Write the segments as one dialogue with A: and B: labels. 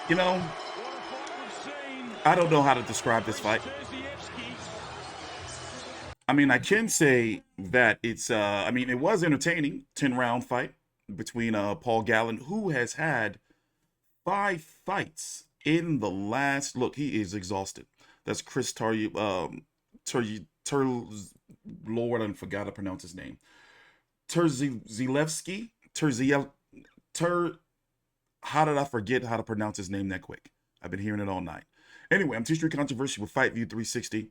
A: You know, I don't know how to describe this fight. I mean, I can say that it's, I mean, it was entertaining, 10-round fight between Paul Gallen, who has had 5 fights in the last, look, he is exhausted. That's Chris Lord, I forgot to pronounce his name. Terzievski? How did I forget how to pronounce his name that quick? I've been hearing it all night. Anyway, I'm T-Street Controversy with Fight View 360.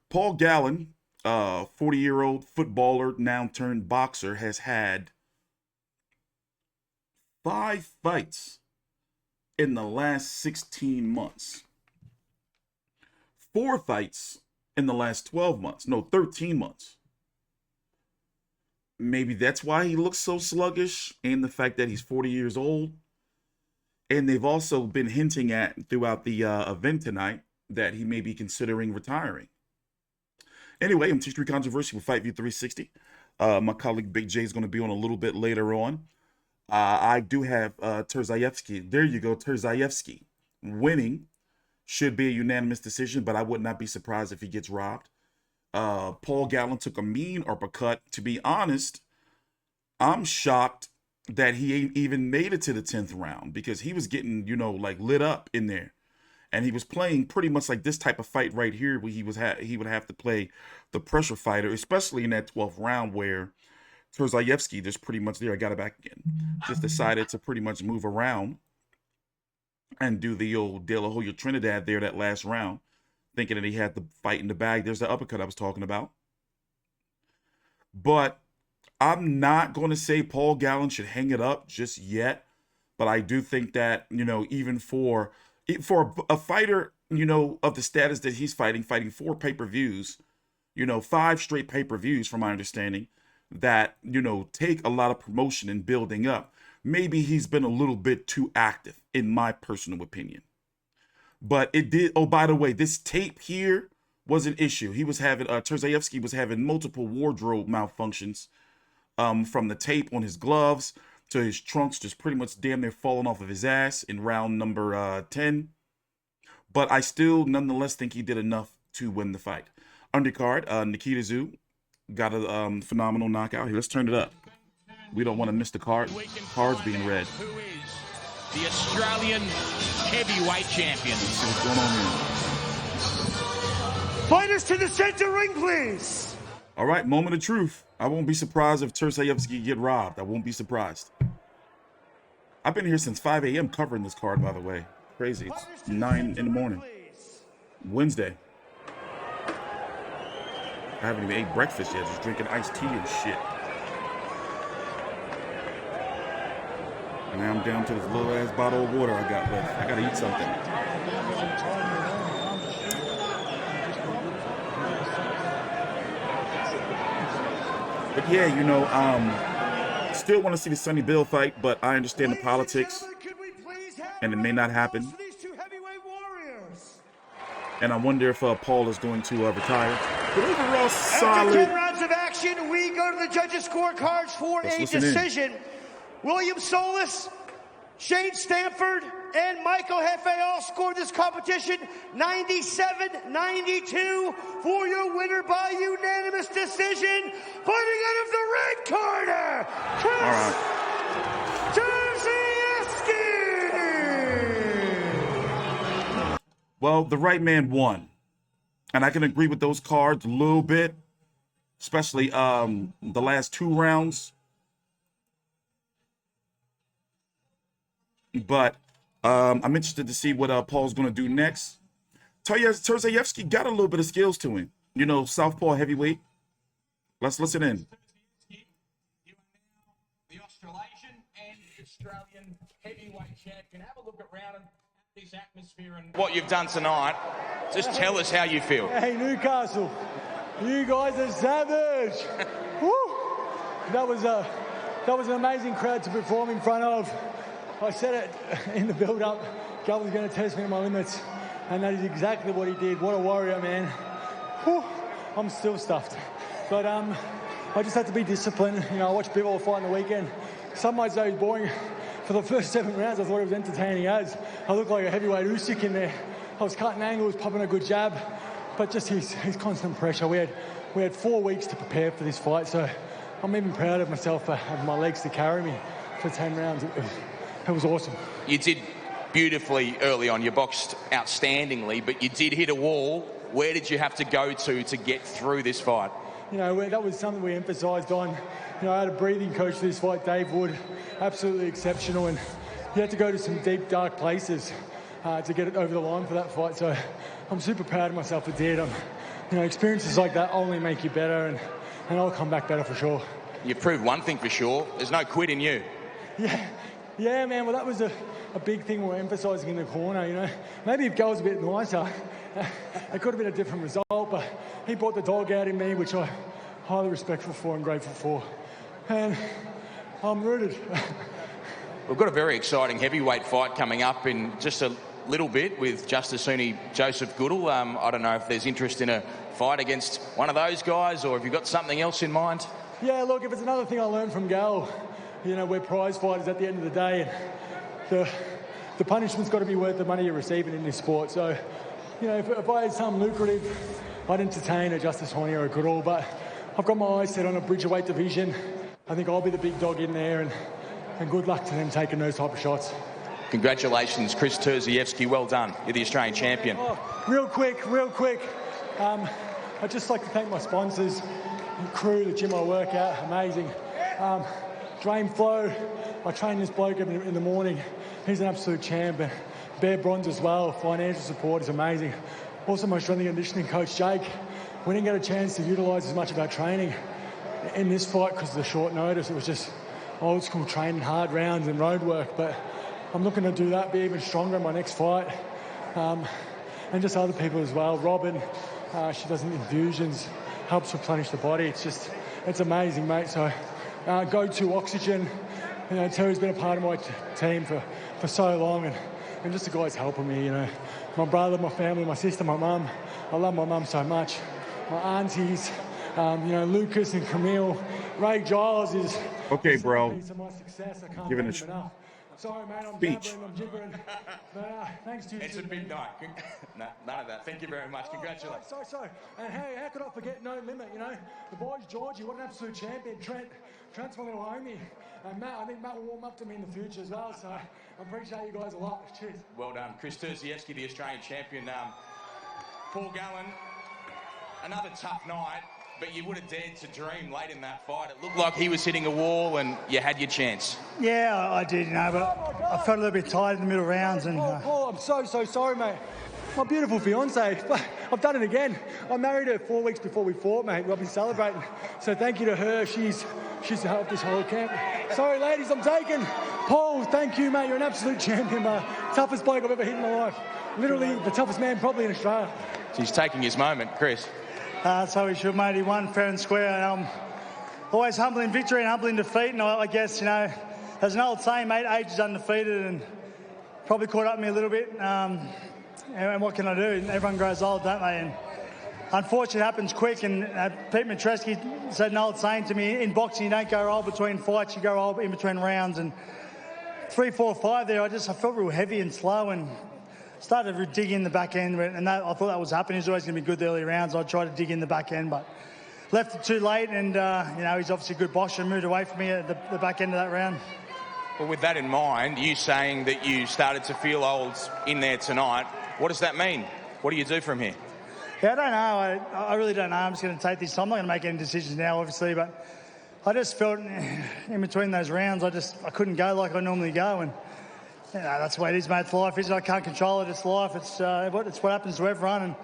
A: Paul Gallen, 40-year-old footballer, now turned boxer, has had 5 fights in the last 16 months. 4 fights in the last 12 months. No, 13 months. Maybe that's why he looks so sluggish, and the fact that he's 40 years old. And they've also been hinting at throughout the event tonight that he may be considering retiring. Anyway, I'm T-Street Controversy with Fight View 360. My colleague Big J is going to be on a little bit later on. I do have Terzievski. There you go, Terzievski. Winning. Should be a unanimous decision, but I would not be surprised if he gets robbed. Paul Gallen took a mean uppercut. To be honest, I'm shocked that he ain't even made it to the 10th round, because he was getting, you know, like lit up in there. And he was playing pretty much like this type of fight right here, where he would have to play the pressure fighter, especially in that 12th round where Terzievski, just pretty much there, I got it back again, just decided to pretty much move around and do the old De La Hoya Trinidad there that last round, thinking that he had the fight in the bag. There's the uppercut I was talking about. But I'm not going to say Paul Gallen should hang it up just yet. But I do think that, you know, even for a fighter, you know, of the status that he's fighting 4 pay-per-views, you know, 5 straight pay-per-views from my understanding, that, you know, take a lot of promotion and building up. Maybe he's been a little bit too active, in my personal opinion. But it did, oh, by the way, this tape here was an issue. He was having, Terzievski was having multiple wardrobe malfunctions, from the tape on his gloves to his trunks just pretty much damn near falling off of his ass in round number 10. But I still nonetheless think he did enough to win the fight. Undercard, Nikita Tszyu got a phenomenal knockout. Here, let's turn it up. We don't want to miss the cards being read.
B: Who is the Australian heavyweight champion?
A: Let's see what's going on here.
C: Fighters to the center ring, please.
A: All right, moment of truth. I won't be surprised if Terzievski get robbed. I won't be surprised. I've been here since 5 a.m. covering this card, by the way. Crazy. It's 9 in the morning. Wednesday. I haven't even ate breakfast yet. Just drinking iced tea and shit. And now I'm down to this little ass bottle of water I got left. I gotta eat something. But yeah, you know, still want to see the Sonny Bill fight, but I understand the politics, and it may not happen. And I wonder if Paul is going to retire. But overall, solid.
C: After 10 rounds of action, we go to the judges' scorecards for a decision. William Solis, Shane Stanford, and Michael Hefe all scored this competition 97-92 for your winner by unanimous decision. Fighting out of the red corner, Terzievski.
A: Well, the right man won. And I can agree with those cards a little bit, especially the last 2 rounds. But I'm interested to see what Paul's going to do next. Terzievski got a little bit of skills to him. You know, southpaw heavyweight. Let's listen in.
B: You are now the Australasian and Australian heavyweight champion. Have a look around this atmosphere and what you've done tonight. Just tell us how you feel.
D: Hey, Newcastle, you guys are savage. Woo! That was an amazing crowd to perform in front of. I said it in the build-up. Gal was going to test me at my limits, and that is exactly what he did. What a warrior, man. Whew, I'm still stuffed. But I just had to be disciplined. You know, I watched people fight on the weekend. Some might say he's boring. for the first 7 rounds, I thought it was entertaining as. I looked like a heavyweight Usyk in there. I was cutting angles, popping a good jab, but just his constant pressure. We had 4 weeks to prepare for this fight, so I'm even proud of myself for having my legs to carry me for 10 rounds. It was awesome.
B: You did beautifully early on. You boxed outstandingly, but you did hit a wall. Where did you have to go to get through this fight?
D: You know, that was something we emphasised on. You know, I had a breathing coach for this fight, Dave Wood, absolutely exceptional, and you had to go to some deep, dark places to get it over the line for that fight. So I'm super proud of myself for did. You know, experiences like that only make you better, and I'll come back better for sure.
B: You've proved one thing for sure. There's no quit in you.
D: Yeah, man. Well, that was a big thing we're emphasising in the corner, you know. Maybe if Gal was a bit nicer, it could have been a different result, but he brought the dog out in me, which I'm highly respectful for and grateful for. And I'm rooted.
B: We've got a very exciting heavyweight fight coming up in just a little bit with Justicini Joseph Goodall. I don't know if there's interest in a fight against one of those guys, or if you've got something else in mind. Yeah,
D: look, if it's another thing I learned from Gal, you know, we're prize fighters at the end of the day, and the punishment's got to be worth the money you're receiving in this sport. So, you know, if I had something lucrative, I'd entertain a Justicini or a Goodall, but I've got my eyes set on a bridgerweight division. I think I'll be the big dog in there, and good luck to them taking those type of shots.
B: Congratulations, Chris Terzievski. Well done. You're the Australian champion.
D: Real quick. I'd just like to thank my sponsors, the crew, the gym I work at, amazing. Drain Flow, I train this bloke in the morning. He's an absolute champ. Bear Bronze as well, financial support is amazing. Also my strength and conditioning coach, Jake. We didn't get a chance to utilise as much of our training in this fight because of the short notice. It was just old school training, hard rounds and road work, but I'm looking to do that, be even stronger in my next fight. And just other people as well. Robin, she does infusions, helps replenish the body. It's amazing, mate. So go-to oxygen. You know, Terry's been a part of my team for so long, and just the guys helping me, you know. My brother, my family, my sister, my mum. I love my mum so much. My aunties, you know, Lucas and Camille. Ray Giles is...
A: Okay, bro.
D: Giving a sorry, man, I'm gibbering. But, thanks to you.
B: It's a big night. No, none of that. Thank you very much. Congratulations.
D: Sorry. And hey, how could I forget No Limit, you know? The boys, Georgie, what an absolute champion. Trent's my little homie. And Matt, I think Matt will warm up to me in the future as well. So I appreciate you guys a lot. Cheers.
B: Well done. Chris Terzievski, the Australian champion. Paul Gallen, another tough night. But you would have dared to dream late in that fight. It looked like he was hitting a wall and you had your chance.
E: Yeah, I did, you know, but I felt a little bit tired in the middle rounds. And
D: Paul, I'm so sorry, mate. My beautiful fiancée, I've done it again. I married her 4 weeks before we fought, mate. I've been celebrating. So thank you to her. She's helped this whole camp. Sorry, ladies, I'm taken. Paul, thank you, mate. You're an absolute champion, mate. Toughest bloke I've ever hit in my life. Literally the toughest man probably in Australia.
B: He's taking his moment, Chris.
E: So he should, mate. He won fair and square. Always humble in victory and humble in defeat. And I guess, you know, there's an old saying, mate, age is undefeated, and probably caught up with me a little bit. And what can I do? Everyone grows old, don't they? And unfortunately, it happens quick. And Pete Matreski said an old saying to me, in boxing, you don't go old between fights, you go old in between rounds. And 3, 4, 5 there, I felt real heavy and slow and started to dig in the back end, and I thought that was happening. He was always going to be good the early rounds. I tried to dig in the back end, but left it too late, and, you know, he's obviously a good boxer and moved away from me at the back end of that round.
B: Well, with that in mind, you saying that you started to feel old in there tonight, what does that mean? What do you do from here?
E: Yeah, I don't know. I really don't know. I'm just going to take this time. I'm not going to make any decisions now, obviously, but I just felt in between those rounds, I couldn't go like I normally go, and you know, that's the way it is, mate. It's life, isn't it? I can't control it. It's life. It's what happens to everyone. And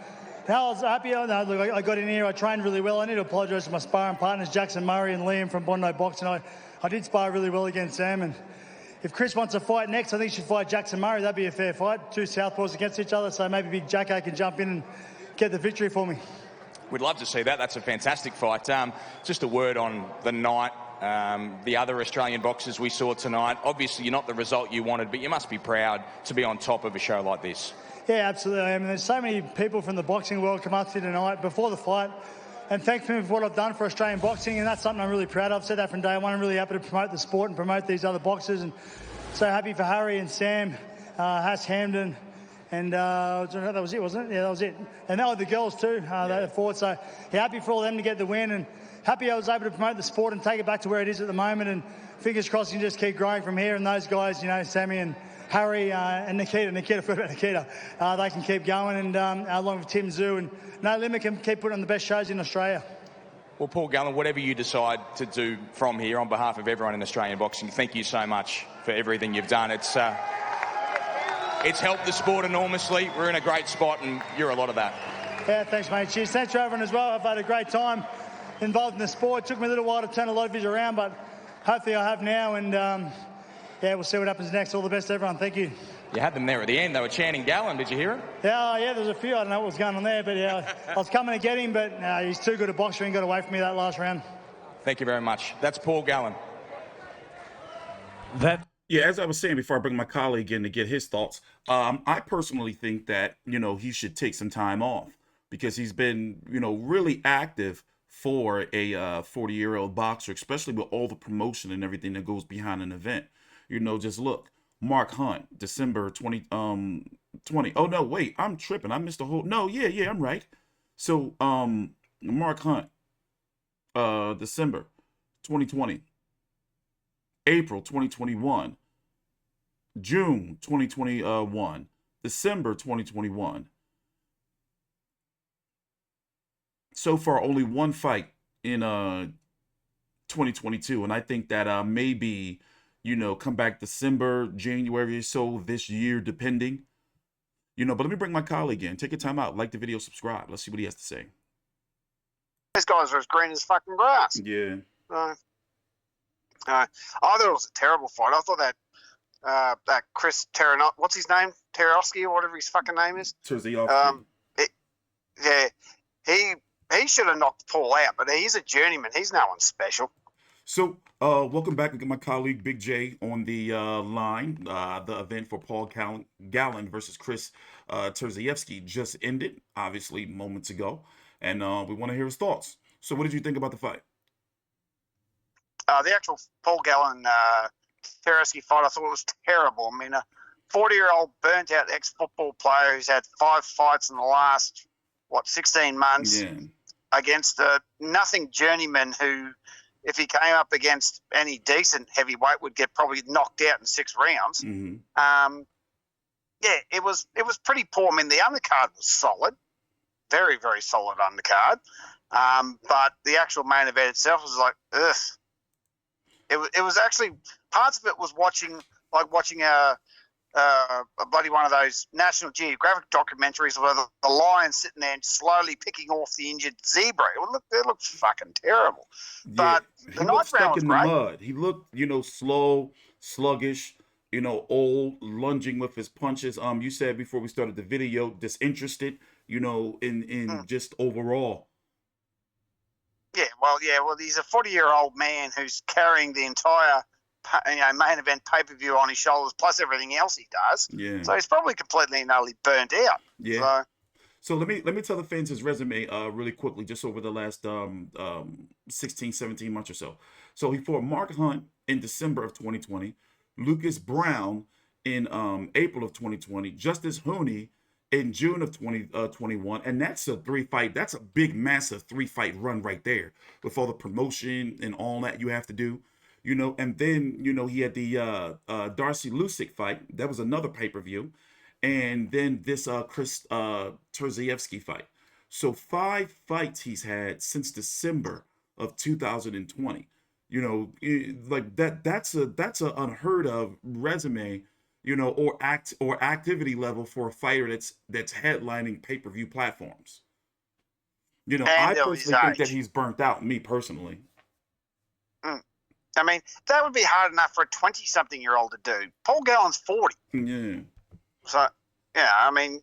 E: now I was happy. Look, I got in here. I trained really well. I need to apologise to my sparring partners, Jackson Murray and Liam from Bondi Boxing. I did spar really well against them. And if Chris wants to fight next, I think he should fight Jackson Murray. That'd be a fair fight. 2 southpaws against each other. So maybe Big Jacko can jump in and get the victory for me.
B: We'd love to see that. That's a fantastic fight. Just a word on the night. The other Australian boxers we saw tonight, obviously you're not the result you wanted, but you must be proud to be on top of a show like this.
E: Yeah, absolutely. I mean, there's so many people from the boxing world come up to you tonight before the fight and thank me for what I've done for Australian boxing, and that's something I'm really proud of. I've said that from day one. I'm really happy to promote the sport and promote these other boxers, and so happy for Harry and Sam, Haas Hamden, and that was it, wasn't it? Yeah, that was it. And that were the girls too, they fought. So happy for all of them to get the win, and happy I was able to promote the sport and take it back to where it is at the moment. And fingers crossed you can just keep growing from here. And those guys, you know, Sammy and Harry and Nikita, I forgot about Nikita, they can keep going, and along with Tim Zoo, and No Limit can keep putting on the best shows in Australia.
B: Well, Paul Gallen, whatever you decide to do from here, on behalf of everyone in Australian boxing, thank you so much for everything you've done. It's helped the sport enormously. We're in a great spot, and you're a lot of that.
E: Yeah, thanks, mate. Cheers. Thanks for everyone as well. I've had a great time involved in the sport. It took me a little while to turn a lot of it around, but hopefully I have now, and yeah, we'll see what happens next. All the best to everyone. Thank you.
B: You had them there at the end. They were chanting Gallen. Did you hear it?
E: Yeah, there was a few. I don't know what was going on there, but yeah, I was coming to get him, but he's too good a boxer and got away from me that last round.
B: Thank you very much. That's Paul Gallen.
A: Yeah, as I was saying before I bring my colleague in to get his thoughts, I personally think that, you know, he should take some time off because he's been, you know, really active for a 40-year-old boxer, especially with all the promotion and everything that goes behind an event. You know, just look, Mark Hunt, December 2020. Oh, no, wait, I'm tripping. I missed the whole. No, yeah, I'm right. So, Mark Hunt, December 2020, April 2021, June 2021, December 2021. So far, only one fight in 2022, and I think that maybe, you know, come back December, January or so this year, depending. You know, but let me bring my colleague in. Take your time out. Like the video, subscribe. Let's see what he has to say.
F: These guys are as green as fucking grass.
A: Yeah.
F: I thought it was a terrible fight. I thought that Chris Terzievski, what's his name? Terzievski or whatever his fucking name is.
A: Terzievski.
F: Yeah, he should have knocked Paul out, but he's a journeyman. He's no one special.
A: So, welcome back. We got my colleague Big J on the line. The event for Paul Gallen versus Chris Terzievski just ended, obviously, moments ago. And we want to hear his thoughts. So what did you think about the fight?
F: The actual Paul Gallen Terzievski fight, I thought it was terrible. I mean, a 40-year-old burnt-out ex-football player who's had 5 fights in the last, 16 months against a nothing journeyman who, if he came up against any decent heavyweight, would get probably knocked out in 6 rounds.
A: Mm-hmm.
F: Yeah, it was pretty poor. I mean, the undercard was solid, very, very solid undercard. But the actual main event itself was like, ugh. It was actually, parts of it was watching a bloody one of those National Geographic documentaries where the lion sitting there and slowly picking off the injured zebra. It looked fucking terrible.
A: Yeah.
F: But the ninth round was
A: in
F: great.
A: The mud. He looked, slow, sluggish, old, lunging with his punches. You said before we started the video, disinterested, in just overall.
F: Well, he's a 40-year-old man who's carrying the entire main event pay-per-view on his shoulders, plus everything else he does.
A: Yeah.
F: So he's probably completely and utterly burnt out.
A: Yeah. So let me tell the fans his resume really quickly, just over the last 16, 17 months or so. So he fought Mark Hunt in December of 2020, Lucas Browne in April of 2020, Justice Haney in June of 2021, and that's a 3-fight. That's a big, massive 3-fight run right there with all the promotion and all that you have to do. And then, he had the Darcy Lusick fight. That was another pay-per-view. And then this Chris Terzievski fight. So 5 fights he's had since December of 2020. Like that's a unheard of resume, or activity level for a fighter that's headlining pay-per-view platforms. I personally think that he's burnt out, me personally.
F: I mean, that would be hard enough for a 20-something-year-old to do. Paul Gallen's 40.
A: Yeah.
F: So, yeah, I mean,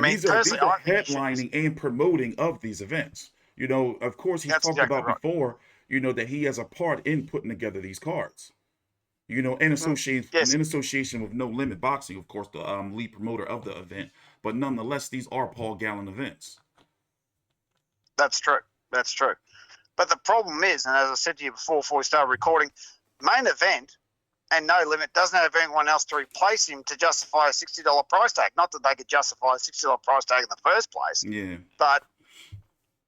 A: these are headlining and promoting of these events. Of course, he's talked about before, that he has a part in putting together these cards. In association with No Limit Boxing, of course, the lead promoter of the event. But nonetheless, these are Paul Gallen events.
F: That's true. But the problem is, and as I said to you before we started recording, main event and No Limit doesn't have anyone else to replace him to justify a $60 price tag. Not that they could justify a $60 price tag in the first place.
A: Yeah.
F: But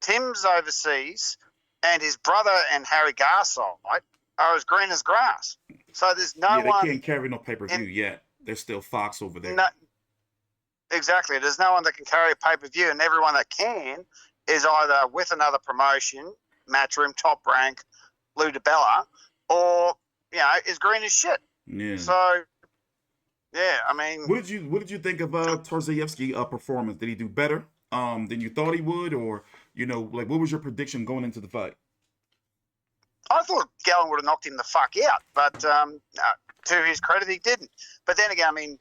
F: Tim's overseas, and his brother and Harry Garside are as green as grass. So there's no one.
A: Yeah, they can't carry no pay-per-view yet. There's still Fox over there.
F: No, exactly. There's no one that can carry a pay-per-view, and everyone that can is either with another promotion, Matchroom, Top Rank, Lou DiBella, or is green as shit.
A: Yeah.
F: So, yeah, I mean,
A: what did you think of Terzievski performance? Did he do better than you thought he would, or what was your prediction going into the fight?
F: I thought Gallen would have knocked him the fuck out, but to his credit, he didn't. But then again, I mean,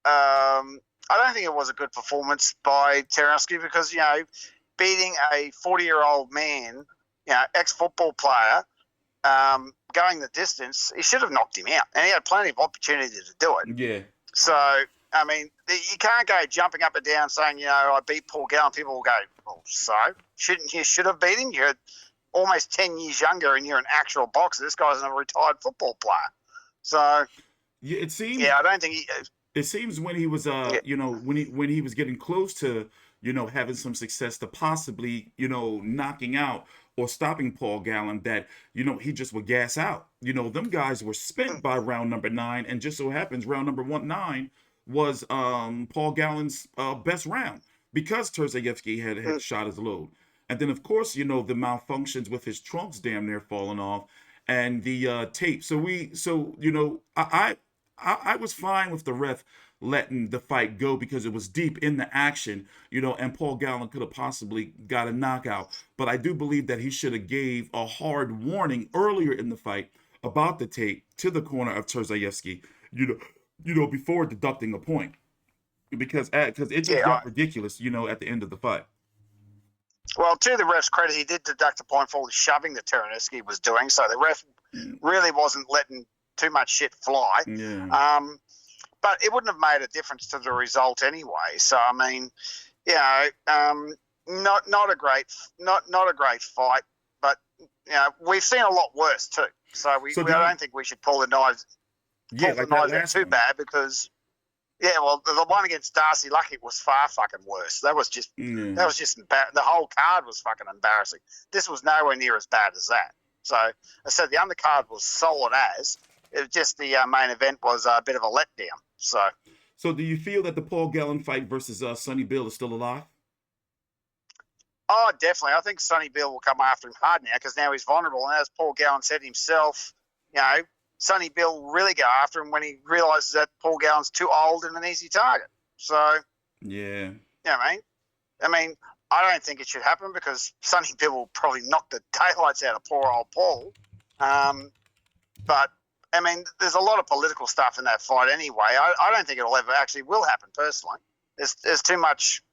F: I don't think it was a good performance by Terzievski because beating a 40-year-old man, ex-football player, going the distance, he should have knocked him out, and he had plenty of opportunity to do it.
A: Yeah.
F: So, I mean, you can't go jumping up and down saying, I beat Paul Gallen. People will go, well, so? Shouldn't you should have beat him? You're almost 10 years younger and you're an actual boxer. This guy's a retired football player. So,
A: yeah, it seems.
F: Yeah, I don't think he.
A: It seems when he was, when he was getting close to, having some success to possibly, knocking out or stopping Paul Gallen, that, he just would gas out. Them guys were spent by round number 9, and just so happens round number 9 was Paul Gallen's best round because Terzievski had shot his load. And then, of course, the malfunctions with his trunks damn near falling off and the tape. I was fine with the ref letting the fight go because it was deep in the action, and Paul Gallen could have possibly got a knockout. But I do believe that he should have gave a hard warning earlier in the fight about the tape to the corner of Terzievski, before deducting a point. Because it just got ridiculous, at the end of the fight.
F: Well, to the ref's credit, he did deduct a point for all the shoving that Terzievski was doing, so the ref really wasn't letting too much shit fly.
A: Yeah.
F: But it wouldn't have made a difference to the result anyway. So I mean, not a great fight, but we've seen a lot worse too. So I don't think we should pull the knives.
A: Yeah,
F: pull the knives out too bad because. Yeah, well, the one against Darcy Luckett was far fucking worse. That was just the whole card was fucking embarrassing. This was nowhere near as bad as that. So I said the undercard was solid as. It was just the main event was a bit of a letdown. So
A: do you feel that the Paul Gallen fight versus Sonny Bill is still alive?
F: Oh, definitely. I think Sonny Bill will come after him hard now because now he's vulnerable. And as Paul Gallen said himself, Sonny Bill will really go after him when he realises that Paul Gallen's too old and an easy target. So,
A: yeah.
F: I mean, I don't think it should happen because Sonny Bill will probably knock the daylights out of poor old Paul. But, I mean, there's a lot of political stuff in that fight anyway. I don't think it'll ever actually will happen personally. There's too much.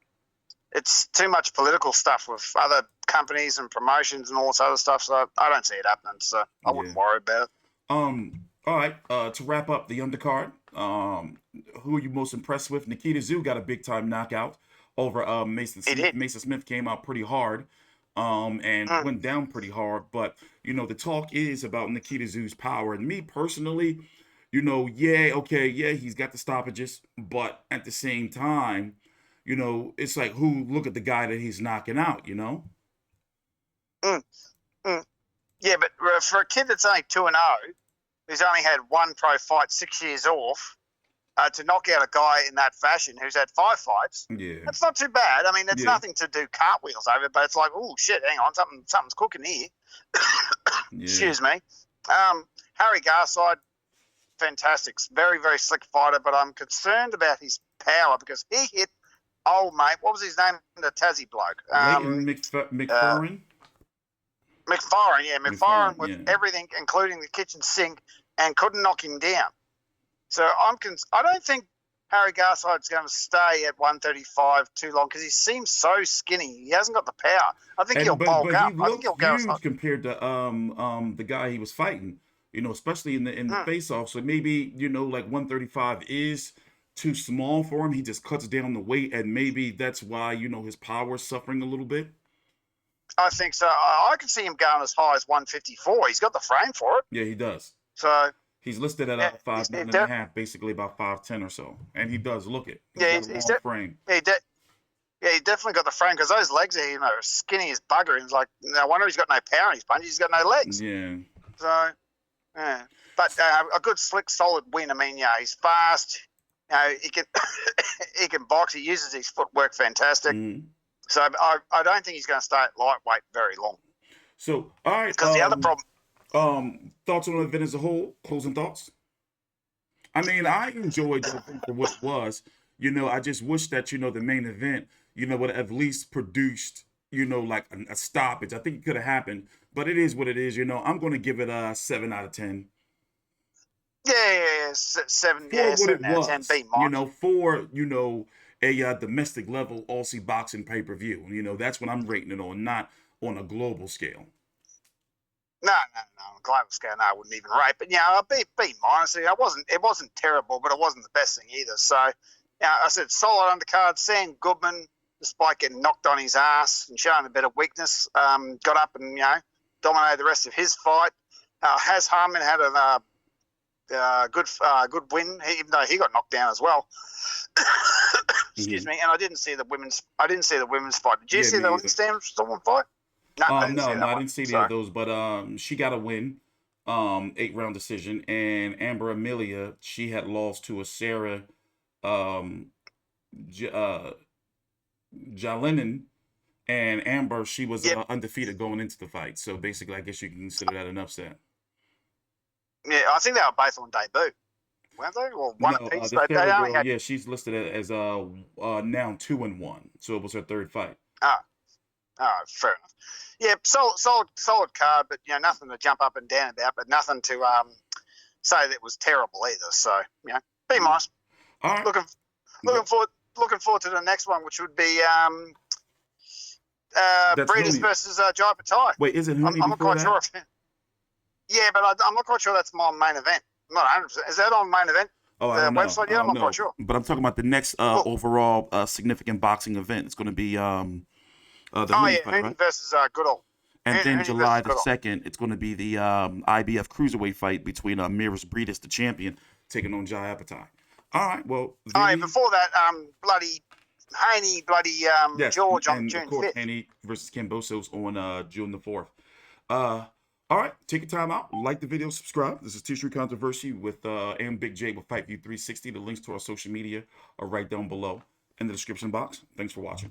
F: It's too much political stuff with other companies and promotions and all this other stuff. So I don't see it happening. So I wouldn't worry about it.
A: All right. To wrap up the undercard, who are you most impressed with? Nikita Tszyu got a big time knockout over Mason Smith. Mason Smith came out pretty hard, and went down pretty hard. But the talk is about Nikita Tszyu's power, and me personally, he's got the stoppages, but at the same time, it's like look at the guy that he's knocking out,
F: Yeah, but for a kid that's only 2-0, who's only had one pro fight 6 years off, to knock out a guy in that fashion who's had 5 fights, that's not too bad. I mean, it's nothing to do cartwheels over, but it's like, oh shit, hang on, something's cooking here. Excuse me. Harry Garside, fantastic, very very slick fighter, but I'm concerned about his power because he hit old mate. What was his name? The Tassie bloke.
A: McFarlane.
F: McFarlane with everything, including the kitchen sink, and couldn't knock him down. So I don't think Harry Garside's going to stay at 135 too long because he seems so skinny. He hasn't got the power. I think he'll bulk up. I think he'll go
A: huge compared to the guy he was fighting. Especially in the face-off. So maybe like 135 is too small for him. He just cuts down the weight, and maybe that's why his power is suffering a little bit.
F: I think so. I can see him going as high as 154. He's got the frame for it.
A: Yeah, he does.
F: So,
A: He's listed at
F: Yeah,
A: 5'9.5", basically about 5'10" or so, and he does look it.
F: yeah,
A: Got a long frame.
F: Yeah, he definitely got the frame because those legs are, skinny as bugger. He's like, no wonder he's got no power in his punch. He's got no legs.
A: Yeah.
F: So, yeah. But a good, slick, solid win. I mean, he's fast. He can he can box. He uses his footwork fantastic.
A: Mm-hmm.
F: So I don't think he's going to stay at lightweight very long.
A: So, all right.
F: Because the other problem.
A: Thoughts on the event as a whole? Closing thoughts? I mean, I enjoyed the event for what it was. I just wish that, the main event, would have at least produced, like a stoppage. I think it could have happened, but it is what it is. I'm going to give it a 7 out of 10.
F: Yeah, 7.
A: For
F: Yeah,
A: what
F: 7
A: it
F: out
A: was,
F: of 10. B minus.
A: For a domestic level Aussie boxing pay-per-view. That's what I'm rating it on, not on a global scale.
F: No. On a global scale, no, I wouldn't even rate. But a B minus. It wasn't terrible, but it wasn't the best thing either. So, I said solid undercard. Sam Goodman, despite getting knocked on his ass and showing a bit of weakness, got up and dominated the rest of his fight. Has Harmon had a good win, even though he got knocked down as well. Excuse me. And I didn't see the women's fight. Did you see the Lindstrom fight? No, I
A: didn't see any of those. But she got a win, 8-round decision, and Amber Amelia, she had lost to a Sarah Jalinin, and Amber, she was undefeated going into the fight. So basically, I guess you can consider that an upset.
F: Yeah, I think they were both on debut, weren't they? Or one apiece.
A: The Sarah girl, yeah, she's listed as now 2-1, so it was her third fight.
F: Fair enough. Yeah, solid card, but nothing to jump up and down about, but nothing to say that it was terrible either. So be nice.
A: All right.
F: Looking forward to the next one, which would be Breeders versus Jai Patai.
A: Wait, is it Haney
F: I'm not quite
A: that?
F: sure. Yeah, but I'm not quite sure that's my main event. I'm not 100%. Is that on main event?
A: Oh, I don't know.
F: Website? Yeah, I'm not quite sure.
A: But I'm talking about the next overall significant boxing event. It's going to be the Haney fight,
F: Haney
A: right?
F: versus Goodall.
A: And then
F: Haney
A: July the
F: Goodall.
A: 2nd, it's going to be the IBF cruiserweight fight between Miras Breedis, the champion, taking on Jai Patai. All right, well.
F: Before that, bloody Haney, George on June 5th.
A: Haney versus Kambosos on June the 4th. All right, take your time out. Like the video, subscribe. This is T-Street Controversy with and Big J with Fight View 360. The links to our social media are right down below in the description box. Thanks for watching.